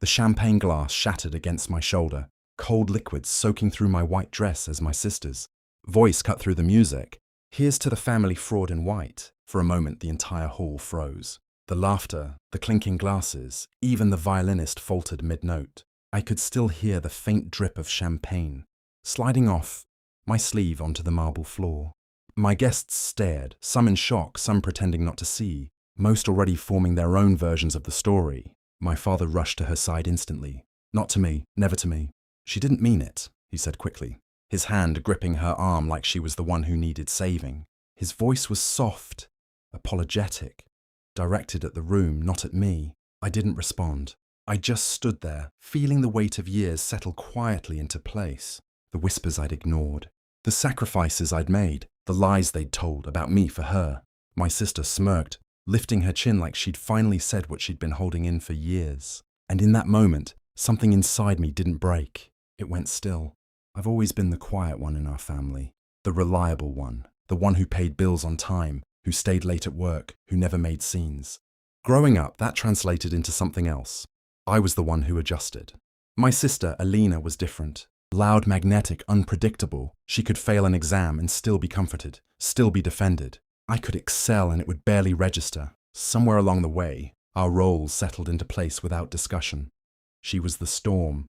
The champagne glass shattered against my shoulder, cold liquids soaking through my white dress as my sister's. Voice cut through the music. "Here's to the family fraud in white." For a moment, the entire hall froze. The laughter, the clinking glasses, even the violinist faltered mid-note. I could still hear the faint drip of champagne, sliding off my sleeve onto the marble floor. My guests stared, some in shock, some pretending not to see, most already forming their own versions of the story. My father rushed to her side instantly. "Not to me, never to me." "She didn't mean it," he said quickly, his hand gripping her arm like she was the one who needed saving. His voice was soft, apologetic, directed at the room, not at me. I didn't respond. I just stood there, feeling the weight of years settle quietly into place. The whispers I'd ignored, the sacrifices I'd made, the lies they'd told about me for her. My sister smirked, lifting her chin like she'd finally said what she'd been holding in for years. And in that moment, something inside me didn't break. It went still. I've always been the quiet one in our family, the reliable one, the one who paid bills on time, who stayed late at work, who never made scenes. Growing up, that translated into something else. I was the one who adjusted. My sister, Alina, was different. Loud, magnetic, unpredictable. She could fail an exam and still be comforted, still be defended. I could excel and it would barely register. Somewhere along the way, our roles settled into place without discussion. She was the storm,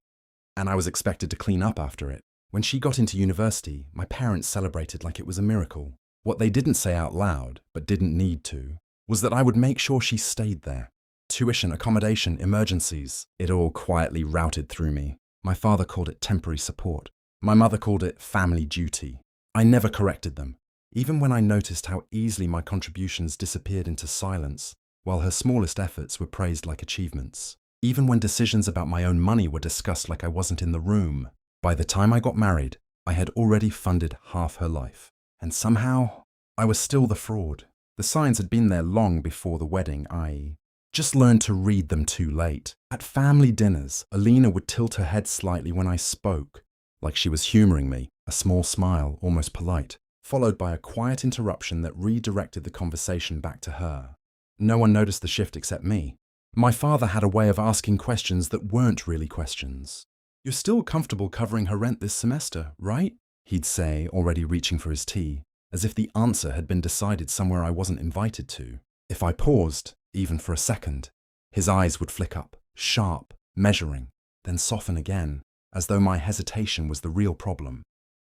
and I was expected to clean up after it. When she got into university, my parents celebrated like it was a miracle. What they didn't say out loud, but didn't need to, was that I would make sure she stayed there. Tuition, accommodation, emergencies, it all quietly routed through me. My father called it temporary support. My mother called it family duty. I never corrected them, even when I noticed how easily my contributions disappeared into silence, while her smallest efforts were praised like achievements. Even when decisions about my own money were discussed like I wasn't in the room. By the time I got married, I had already funded half her life. And somehow, I was still the fraud. The signs had been there long before the wedding, I just learned to read them too late. At family dinners, Alina would tilt her head slightly when I spoke, like she was humoring me, a small smile, almost polite, followed by a quiet interruption that redirected the conversation back to her. No one noticed the shift except me. My father had a way of asking questions that weren't really questions. "You're still comfortable covering her rent this semester, right?" he'd say, already reaching for his tea, as if the answer had been decided somewhere I wasn't invited to. If I paused, even for a second, his eyes would flick up, sharp, measuring, then soften again, as though my hesitation was the real problem.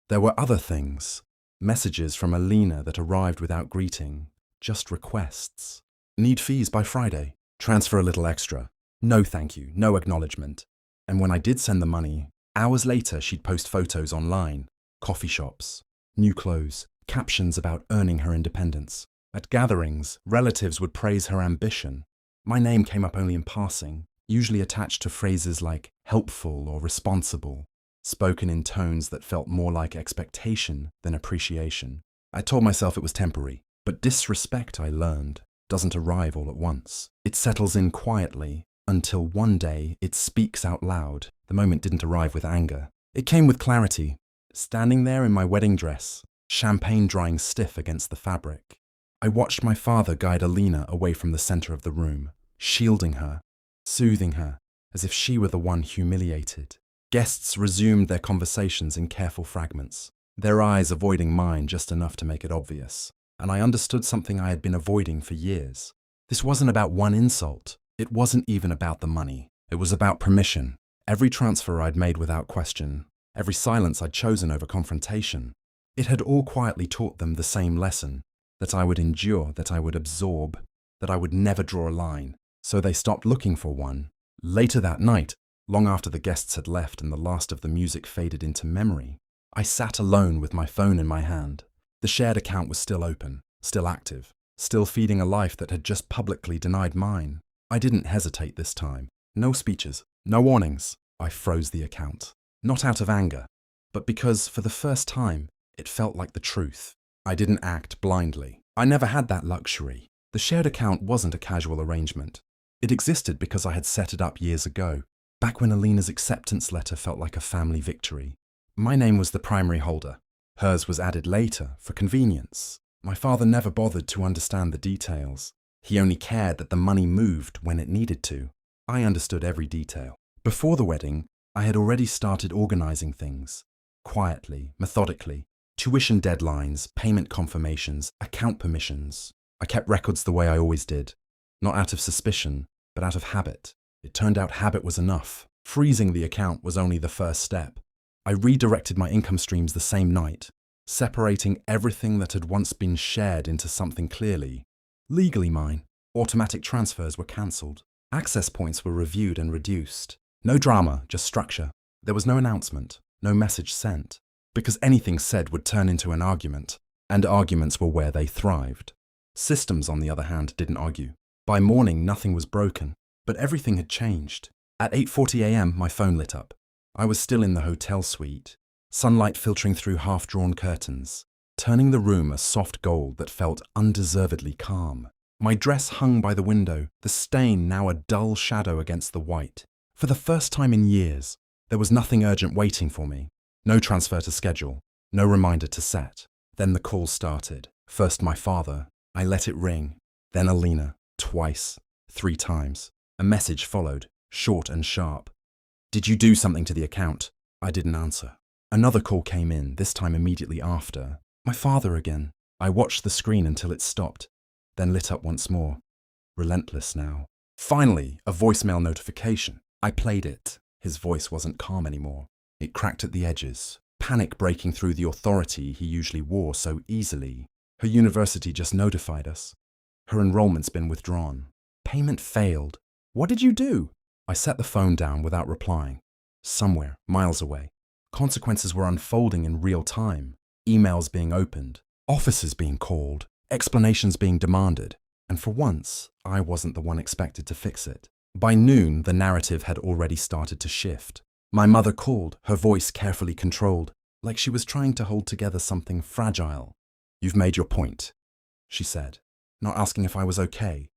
There were other things, messages from Alina that arrived without greeting, just requests. "Need fees by Friday. Transfer a little extra. No thank you, no acknowledgement." And when I did send the money, hours later she'd post photos online, coffee shops, new clothes, captions about earning her independence. At gatherings, relatives would praise her ambition. My name came up only in passing, usually attached to phrases like helpful or responsible, spoken in tones that felt more like expectation than appreciation. I told myself it was temporary, but disrespect, I learned, doesn't arrive all at once. It settles in quietly until one day it speaks out loud. The moment didn't arrive with anger. It came with clarity. Standing there in my wedding dress, champagne drying stiff against the fabric, I watched my father guide Alina away from the center of the room, shielding her, soothing her, as if she were the one humiliated. Guests resumed their conversations in careful fragments, their eyes avoiding mine just enough to make it obvious. And I understood something I had been avoiding for years. This wasn't about one insult. It wasn't even about the money. It was about permission. Every transfer I'd made without question, every silence I'd chosen over confrontation. It had all quietly taught them the same lesson, that I would endure, that I would absorb, that I would never draw a line. So they stopped looking for one. Later that night, long after the guests had left and the last of the music faded into memory, I sat alone with my phone in my hand. The shared account was still open, still active, still feeding a life that had just publicly denied mine. I didn't hesitate this time. No speeches, no warnings. I froze the account. Not out of anger, but because, for the first time, it felt like the truth. I didn't act blindly. I never had that luxury. The shared account wasn't a casual arrangement. It existed because I had set it up years ago, back when Alina's acceptance letter felt like a family victory. My name was the primary holder. Hers was added later, for convenience. My father never bothered to understand the details. He only cared that the money moved when it needed to. I understood every detail. Before the wedding, I had already started organizing things. Quietly, methodically. Tuition deadlines, payment confirmations, account permissions. I kept records the way I always did. Not out of suspicion, but out of habit. It turned out habit was enough. Freezing the account was only the first step. I redirected my income streams the same night, separating everything that had once been shared into something clearly legally mine. Automatic transfers were cancelled. Access points were reviewed and reduced. No drama, just structure. There was no announcement, no message sent, because anything said would turn into an argument, and arguments were where they thrived. Systems, on the other hand, didn't argue. By morning, nothing was broken, but everything had changed. At 8:40 a.m., my phone lit up. I was still in the hotel suite, sunlight filtering through half-drawn curtains, turning the room a soft gold that felt undeservedly calm. My dress hung by the window, the stain now a dull shadow against the white. For the first time in years, there was nothing urgent waiting for me. No transfer to schedule, no reminder to set. Then the call started. First my father. I let it ring. Then Alina. Twice. 3 times. A message followed, short and sharp. "Did you do something to the account?" I didn't answer. Another call came in, this time immediately after. My father again. I watched the screen until it stopped, then lit up once more. Relentless now. Finally, a voicemail notification. I played it. His voice wasn't calm anymore. It cracked at the edges, panic breaking through the authority he usually wore so easily. Her university just notified us. Her enrollment's been withdrawn. Payment failed. What did you do? I set the phone down without replying. Somewhere, miles away, consequences were unfolding in real time. Emails being opened, officers being called, explanations being demanded. And for once, I wasn't the one expected to fix it. By noon, the narrative had already started to shift. My mother called, her voice carefully controlled, like she was trying to hold together something fragile. "You've made your point," she said, not asking if I was okay,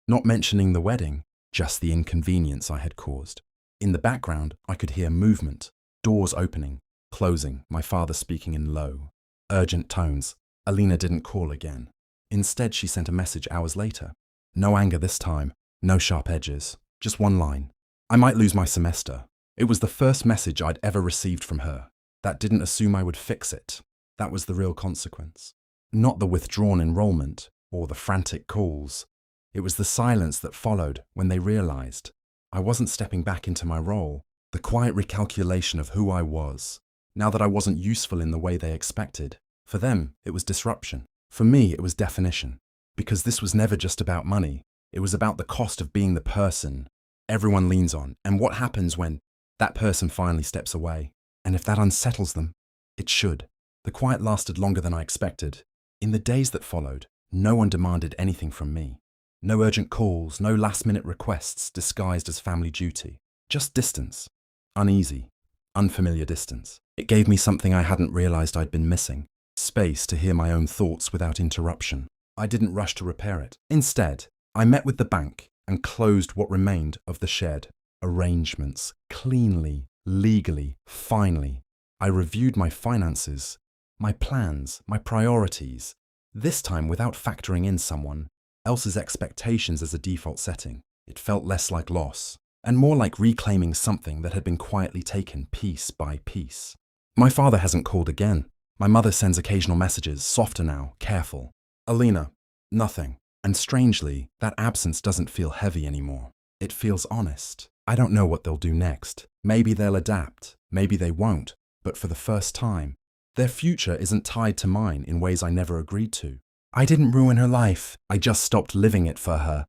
not mentioning the wedding, just the inconvenience I had caused. In the background, I could hear movement, doors opening, closing, my father speaking in low, urgent tones. Alina didn't call again. Instead, she sent a message hours later. No anger this time, no sharp edges, just one line. I might lose my semester. It was the first message I'd ever received from her. That didn't assume I would fix it. That was the real consequence. Not the withdrawn enrollment or the frantic calls. It was the silence that followed when they realized I wasn't stepping back into my role, the quiet recalculation of who I was, now that I wasn't useful in the way they expected. For them, it was disruption. For me, it was definition. Because this was never just about money. It was about the cost of being the person everyone leans on, and what happens when that person finally steps away. And if that unsettles them, it should. The quiet lasted longer than I expected. In the days that followed, no one demanded anything from me. No urgent calls, no last-minute requests disguised as family duty. Just distance. Uneasy, unfamiliar distance. It gave me something I hadn't realized I'd been missing. Space to hear my own thoughts without interruption. I didn't rush to repair it. Instead, I met with the bank and closed what remained of the shed. Arrangements, cleanly, legally, finally. I reviewed my finances, my plans, my priorities, this time without factoring in someone else's expectations as a default setting. It felt less like loss, and more like reclaiming something that had been quietly taken piece by piece. My father hasn't called again. My mother sends occasional messages, softer now, careful. Alina, nothing. And strangely, that absence doesn't feel heavy anymore. It feels honest. I don't know what they'll do next. Maybe they'll adapt, maybe they won't. But for the first time, their future isn't tied to mine in ways I never agreed to. I didn't ruin her life. I just stopped living it for her.